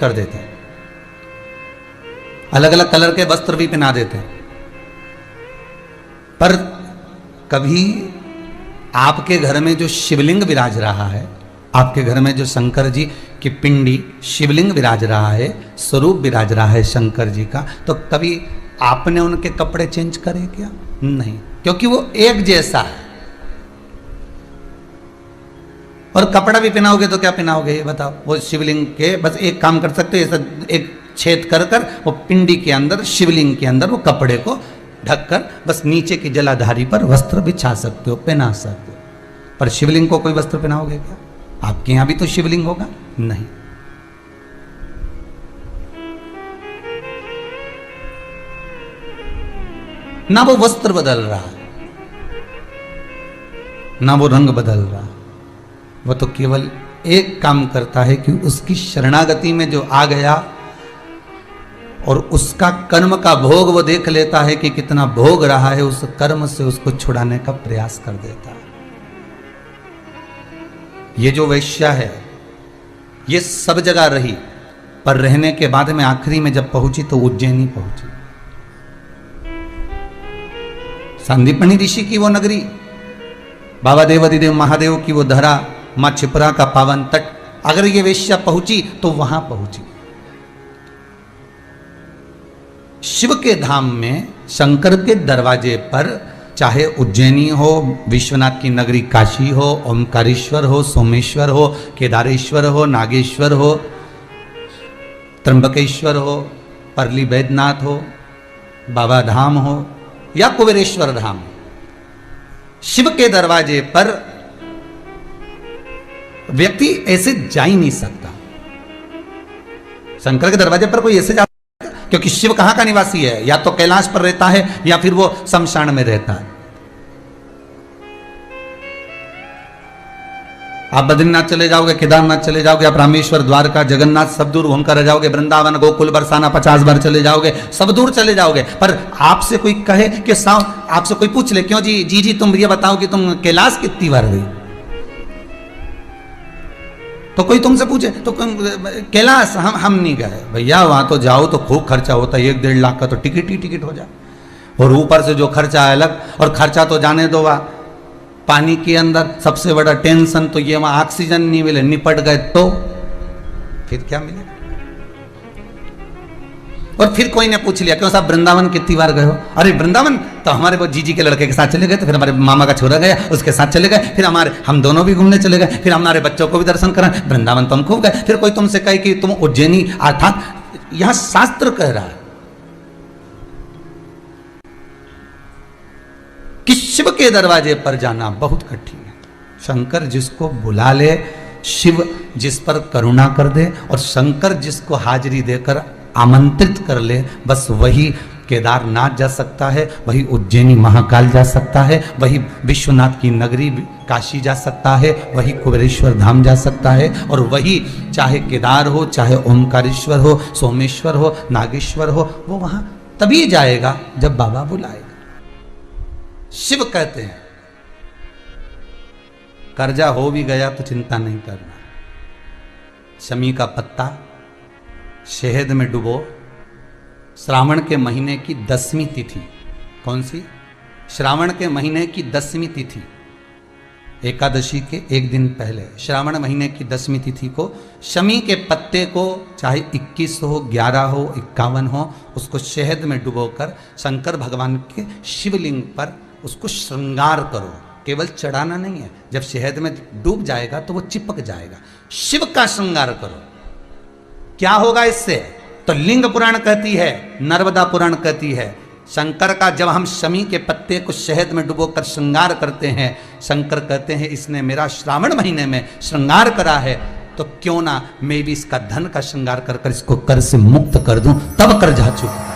कर देते हैं, अलग अलग कलर के वस्त्र भी पहना देते हैं। पर कभी आपके घर में जो शिवलिंग विराज रहा है, आपके घर में जो शंकर जी की पिंडी शिवलिंग विराज रहा है, स्वरूप विराज रहा है शंकर जी का, तो कभी आपने उनके कपड़े चेंज करे क्या? नहीं, क्योंकि वो एक जैसा है। और कपड़ा भी पहनाओगे तो क्या पहनाओगे ये बताओ? वो शिवलिंग के बस एक काम कर सकते हो, एक छेद कर कर वो पिंडी के अंदर, शिवलिंग के अंदर वो कपड़े को ढककर बस नीचे की जलाधारी पर वस्त्र बिछा सकते हो, पहना सकते हो। पर शिवलिंग को कोई वस्त्र पहनाओगे क्या? आपके यहां भी तो शिवलिंग होगा? नहीं। ना वो वस्त्र बदल रहा, ना वो रंग बदल रहा, वो तो केवल एक काम करता है कि उसकी शरणागति में जो आ गया और उसका कर्म का भोग वो देख लेता है कि कितना भोग रहा है, उस कर्म से उसको छुड़ाने का प्रयास कर देता है। ये जो वैश्या है ये सब जगह रही, पर रहने के बाद में आखिरी में जब पहुंची तो उज्जैनी पहुंची। सांदीपनी ऋषि की वो नगरी, बाबा देवादिदेव महादेव की वो धरा, मां छिपरा का पावन तट, अगर ये वेश्या पहुंची तो वहां पहुंची। शिव के धाम में शंकर के दरवाजे पर, चाहे उज्जैनी हो, विश्वनाथ की नगरी काशी हो, ओमकारेश्वर हो, सोमेश्वर हो, केदारेश्वर हो, नागेश्वर हो, त्र्यंबकेश्वर हो, परली बैद्यनाथ हो, बाबा धाम हो या कुबेरेश्वर धाम, शिव के दरवाजे पर व्यक्ति ऐसे जा ही नहीं सकता। शंकर के दरवाजे पर कोई ऐसे जा, क्योंकि शिव कहां का निवासी है? या तो कैलाश पर रहता है या फिर वो शमशान में रहता है। आप बद्रीनाथ चले जाओगे, केदारनाथ चले जाओगे, आप रामेश्वर, द्वारका, जगन्नाथ सब दूर घूमकर रह जाओगे, वृंदावन, गोकुल, बरसाना 50 बार चले जाओगे, सब दूर चले जाओगे। पर आपसे कोई कहे कि आपसे कोई पूछ ले, क्यों जी तुम ये बताओ कि तुम कैलाश कितनी बार गई? तो कोई तुमसे पूछे तो कैलाश हम नहीं गए भैया, वहां तो जाओ तो खूब खर्चा होता है, 1-1.5 लाख का तो टिकट ही टिकट हो जाए, और ऊपर से जो खर्चा है अलग। और खर्चा तो जाने दो, वहां पानी के अंदर सबसे बड़ा टेंशन तो ये, वहां ऑक्सीजन नहीं मिले, निपट गए तो फिर क्या मिलेगा? और फिर कोई ने पूछ लिया, क्यों साहब वृंदावन कितनी बार गए हो? अरे वृंदावन तो हमारे वो जीजी के लड़के के साथ चले गए, तो फिर हमारे मामा का छोरा गया उसके साथ चले गए, फिर हम दोनों भी घूमने चले गए, फिर हमारे बच्चों को भी दर्शन करा, वृंदावन तो हम खूब गए। फिर कोई तुमसे कहे कि तुम उज्जैनी, अर्थात यहां शास्त्र कह रहा है कि शिव के दरवाजे पर जाना बहुत कठिन है। शंकर जिसको बुला ले, शिव जिस पर करुणा कर दे, और शंकर जिसको हाजिरी देकर आमंत्रित कर ले, बस वही केदारनाथ जा सकता है, वही उज्जैनी महाकाल जा सकता है, वही विश्वनाथ की नगरी काशी जा सकता है, वही कुबेरेश्वर धाम जा सकता है, और वही चाहे केदार हो, चाहे ओमकारेश्वर हो, सोमेश्वर हो, नागेश्वर हो, वो वहां तभी जाएगा जब बाबा बुलाएगा। शिव कहते हैं कर्जा हो भी गया तो चिंता नहीं करना, शमी का पत्ता शहद में डुबो, श्रावण के महीने की 10वीं तिथि, कौन सी? श्रावण के महीने की 10वीं तिथि, एकादशी के एक दिन पहले, श्रावण महीने की 10वीं तिथि को शमी के पत्ते को, चाहे 21 हो, 11 हो, 51 हो, उसको शहद में डुबोकर शंकर भगवान के शिवलिंग पर उसको श्रृंगार करो। केवल चढ़ाना नहीं है, जब शहद में डूब जाएगा तो वो चिपक जाएगा। शिव का श्रृंगार करो। क्या होगा इससे? तो लिंग पुराण कहती है, नर्मदा पुराण कहती है, शंकर का जब हम शमी के पत्ते को शहद में डुबोकर श्रृंगार करते हैं, शंकर कहते हैं इसने मेरा श्रावण महीने में श्रृंगार करा है, तो क्यों ना मैं भी इसका धन का श्रृंगार कर कर इसको कर से मुक्त कर दूं, तब कर्जा चुका,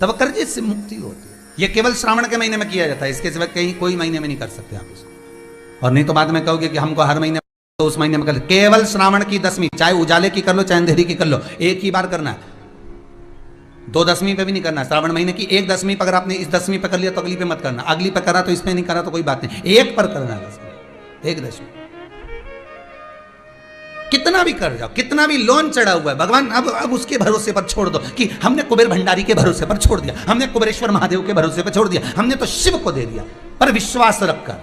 तब कर्जे से मुक्ति होती है। यह केवल श्रावण के महीने में किया जाता है, इसके सिवा कहीं कोई महीने में नहीं कर सकते आप इसको। और नहीं तो बाद में कहोगे कि हमको हर महीने, तो उस महीने में कर, केवल श्रावण की 10वीं, चाहे उजाले की कर लो चाहे अंधेरी की कर लो, एक ही बार करना है। 2 10वीं पे भी नहीं करना। श्रावण महीने की 1 10वीं पर अगर आपने इस 10वीं पे कर लिया तो अगली पे मत करना, अगली पे करा तो इसमें नहीं करा तो कोई बात नहीं, एक पर करना है, 1 10वीं। कितना भी कर जाओ, कितना भी लोन चढ़ा हुआ है, भगवान अब उसके भरोसे पर छोड़ दो कि हमने कुबेर भंडारी के भरोसे पर छोड़ दिया, हमने कुबेरेश्वर महादेव के भरोसे पर छोड़ दिया, हमने तो शिव को दे दिया। पर विश्वास रखकर,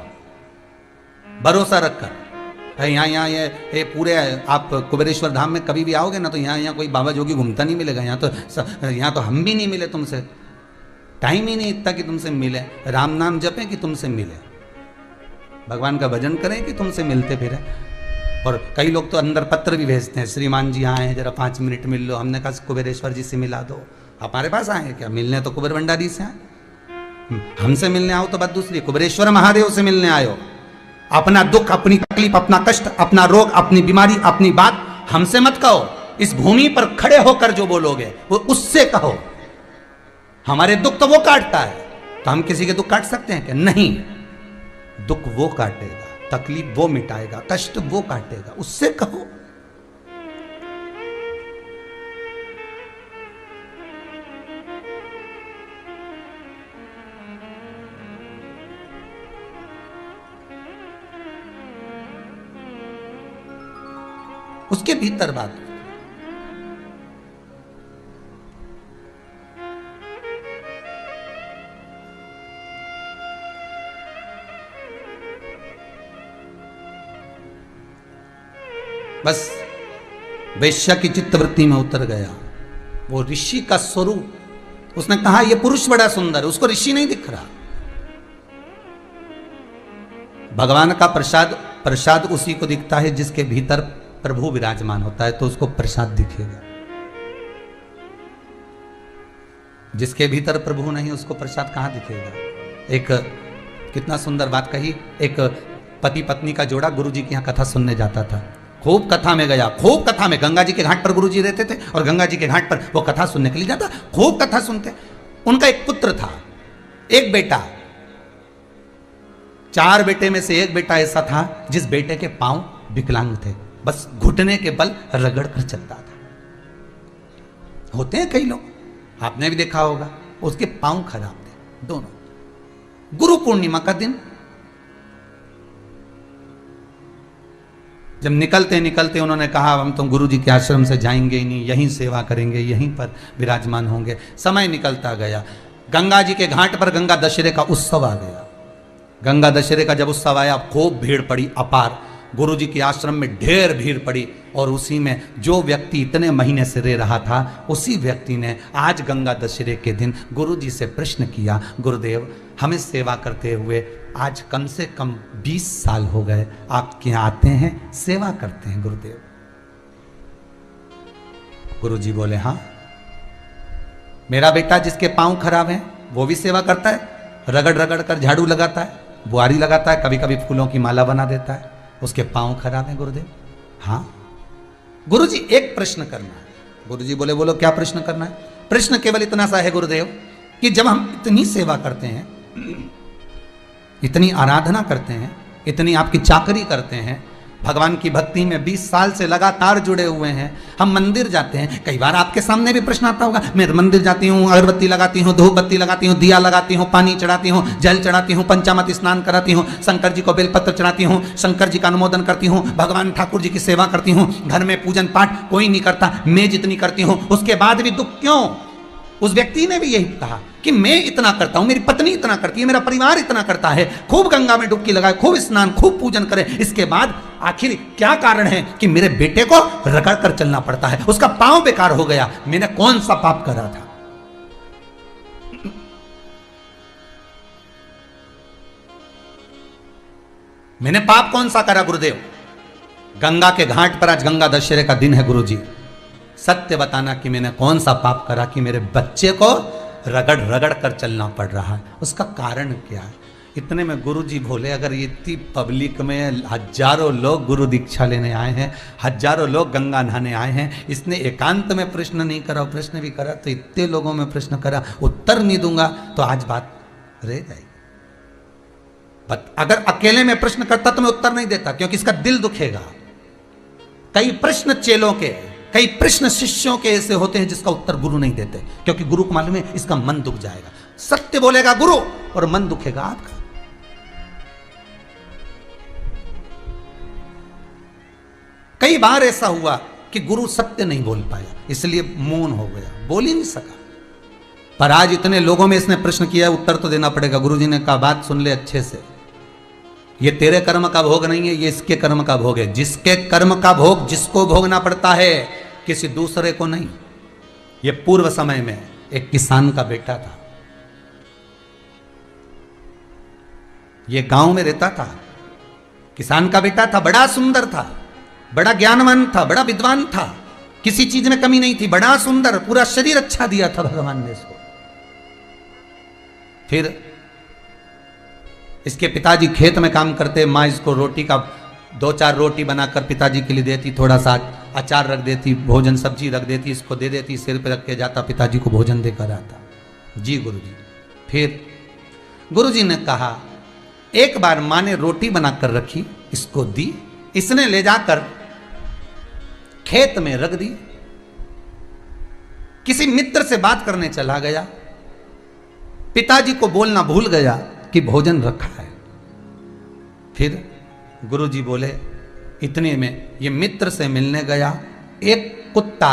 भरोसा रखकर, यहाँ ये पूरे आप कुबेरेश्वर धाम में कभी भी आओगे ना तो यहाँ कोई बाबा जोगी घूमता नहीं मिलेगा। यहाँ तो हम भी नहीं मिले तुमसे, टाइम ही नहीं इतना कि तुमसे मिले। राम नाम जपें कि तुमसे मिले, भगवान का भजन करें कि तुमसे मिलते फिरे। और कई लोग तो अंदर पत्र भी भेजते हैं, श्रीमान जी आए हैं जरा 5 मिनट मिल लो। हमने कहा कुबेरेश्वर जी से मिला दो। हमारे पास आए हैं क्या मिलने? तो कुबेर भंडारी से आए। हमसे मिलने आओ तो बात दूसरी, कुबेरेश्वर महादेव से मिलने आयो। अपना दुख, अपनी तकलीफ, अपना कष्ट, अपना रोग, अपनी बीमारी, अपनी बात हमसे मत कहो। इस भूमि पर खड़े होकर जो बोलोगे वो उससे कहो। हमारे दुख तो वो काटता है, तो हम किसी के दुख काट सकते हैं क्या? नहीं, दुख वो काटेगा, तकलीफ वो मिटाएगा, कष्ट वो काटेगा, उससे कहो। उसके भीतर बात। बस वैश्या की चित्तवृत्ति में उतर गया वो ऋषि का स्वरूप। उसने कहा यह पुरुष बड़ा सुंदर, उसको ऋषि नहीं दिख रहा। भगवान का प्रसाद, प्रसाद उसी को दिखता है जिसके भीतर प्रभु विराजमान होता है, तो उसको प्रसाद दिखेगा। जिसके भीतर प्रभु नहीं उसको प्रसाद कहां दिखेगा? एक कितना सुंदर बात कही। एक पति पत्नी का जोड़ा गुरु जी के यहाँ कथा सुनने जाता था। खूब कथा में गया, खूब कथा में। गंगा जी के घाट पर गुरु जी रहते थे और गंगा जी के घाट पर वो कथा सुनने के लिए जाता। खूब कथा सुनते। उनका एक पुत्र था, एक बेटा। 4 बेटे में से एक बेटा ऐसा था जिस बेटे के पांव विकलांग थे, बस घुटने के बल रगड़ कर चलता था। होते हैं कई लोग, आपने भी देखा होगा, उसके पांव खराब थे दोनों। गुरु पूर्णिमा का दिन जब निकलते निकलते उन्होंने कहा हम तो गुरु जी के आश्रम से जाएंगे ही नहीं, यहीं सेवा करेंगे, यहीं पर विराजमान होंगे। समय निकलता गया। गंगा जी के घाट पर गंगा दशहरे का उत्सव आ गया। गंगा दशहरे का जब उत्सव आया, खूब भीड़ पड़ी, अपार। गुरु जी के आश्रम में ढेर भीड़ पड़ी और उसी में जो व्यक्ति इतने महीने से रह रहा था, उसी व्यक्ति ने आज गंगा दशहरे के दिन गुरु जी से प्रश्न किया, गुरुदेव हमें सेवा करते हुए आज कम से कम 20 साल हो गए, आपके यहाँ आते हैं, सेवा करते हैं गुरुदेव। गुरु जी बोले हाँ, मेरा बेटा जिसके पांव खराब हैं वो भी सेवा करता है, रगड़ रगड़ कर झाड़ू लगाता है, बुआरी लगाता है, कभी कभी फूलों की माला बना देता है, उसके पांव खराब हैं गुरुदेव। हाँ गुरु जी, एक प्रश्न करना है। गुरु जी बोले बोलो क्या प्रश्न करना है? प्रश्न केवल इतना सा है गुरुदेव कि जब हम इतनी सेवा करते हैं, इतनी आराधना करते हैं, इतनी आपकी चाकरी करते हैं, भगवान की भक्ति में 20 साल से लगातार जुड़े हुए हैं, हम मंदिर जाते हैं, कई बार आपके सामने भी प्रश्न आता होगा, मैं मंदिर जाती हूँ, अगरबत्ती लगाती हूँ, धूप बत्ती लगाती हूँ, दिया लगाती हूँ, पानी चढ़ाती हूँ, जल चढ़ाती हूँ, पंचामृत स्नान कराती हूँ, शंकर जी को बेलपत्र चढ़ाती हूँ, शंकर जी का अनुमोदन करती हूँ, भगवान ठाकुर जी की सेवा करती हूँ, घर में पूजन पाठ कोई नहीं करता, मैं जितनी करती हूँ, उसके बाद भी दुख क्यों? उस व्यक्ति ने भी यही कहा कि मैं इतना करता हूं, मेरी पत्नी इतना करती है, मेरा परिवार इतना करता है, खूब गंगा में डुबकी लगाए, खूब स्नान, खूब पूजन करे, इसके बाद आखिर क्या कारण है कि मेरे बेटे को रगड़ कर चलना पड़ता है, उसका पांव बेकार हो गया, मैंने कौन सा पाप करा था? मैंने पाप कौन सा करा गुरुदेव? गंगा के घाट पर आज गंगा दशहरे का दिन है गुरुजी, सत्य बताना कि मैंने कौन सा पाप करा कि मेरे बच्चे को रगड़ रगड़ कर चलना पड़ रहा है, उसका कारण क्या है? इतने में गुरुजी बोले, अगर इतनी पब्लिक में हजारों लोग गुरु दीक्षा लेने आए हैं, हजारों लोग गंगा नहाने आए हैं, इसने एकांत में प्रश्न नहीं करा, प्रश्न भी करा तो इतने लोगों में प्रश्न करा, उत्तर नहीं दूंगा तो आज बात रह जाएगी। अगर अकेले में प्रश्न करता तो मैं उत्तर नहीं देता, क्योंकि इसका दिल दुखेगा। कई प्रश्न चेलों के, कई प्रश्न शिष्यों के ऐसे होते हैं जिसका उत्तर गुरु नहीं देते, क्योंकि गुरु को मालूम है इसका मन दुख जाएगा। सत्य बोलेगा गुरु और मन दुखेगा आपका। कई बार ऐसा हुआ कि गुरु सत्य नहीं बोल पाया, इसलिए मौन हो गया, बोल ही नहीं सका। पर आज इतने लोगों में इसने प्रश्न किया, उत्तर तो देना पड़ेगा। गुरुजी ने कहा बात सुन ले अच्छे से, ये तेरे कर्म का भोग नहीं है, ये इसके कर्म का भोग है। जिसके कर्म का भोग जिसको भोगना पड़ता है, किसी दूसरे को नहीं। ये पूर्व समय में एक किसान का बेटा था, ये गांव में रहता था, किसान का बेटा था, बड़ा सुंदर था, बड़ा ज्ञानवान था, बड़ा विद्वान था, किसी चीज में कमी नहीं थी, बड़ा सुंदर, पूरा शरीर अच्छा दिया था भगवान ने इसको। फिर इसके पिताजी खेत में काम करते, माँ इसको रोटी का 2-4 रोटी बनाकर पिताजी के लिए देती, थोड़ा सा अचार रख देती, भोजन सब्जी रख देती, इसको दे देती, सिर पे रख के जाता, पिताजी को भोजन देकर आता। जी गुरुजी। फिर गुरुजी ने कहा, एक बार माँ ने रोटी बनाकर रखी, इसको दी, इसने ले जाकर खेत में रख दी, किसी मित्र से बात करने चला गया, पिताजी को बोलना भूल गया कि भोजन रखा है। फिर गुरुजी बोले, इतने में ये मित्र से मिलने गया, एक कुत्ता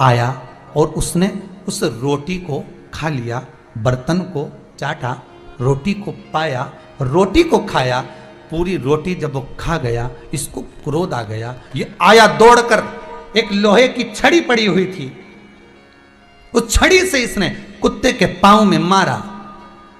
आया और उसने उस रोटी को खा लिया, बर्तन को चाटा, रोटी को पाया, रोटी को खाया। पूरी रोटी जब वो खा गया, इसको क्रोध आ गया, ये आया दौड़कर, एक लोहे की छड़ी पड़ी हुई थी, उस छड़ी से इसने कुत्ते के पांव में मारा।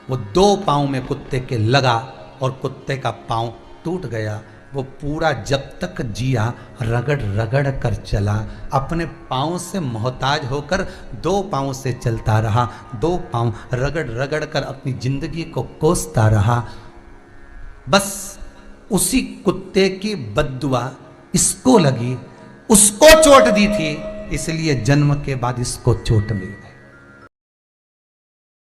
वो 2 पांव में कुत्ते के लगा और कुत्ते का पांव टूट गया। वो पूरा जब तक जिया रगड़ रगड़ कर चला, अपने पांव से मोहताज होकर 2 पांव से चलता रहा, 2 पांव रगड़ रगड़ कर अपनी जिंदगी को कोसता रहा। बस उसी कुत्ते की बद्दुआ इसको लगी, उसको चोट दी थी, इसलिए जन्म के बाद इसको चोट मिल गई।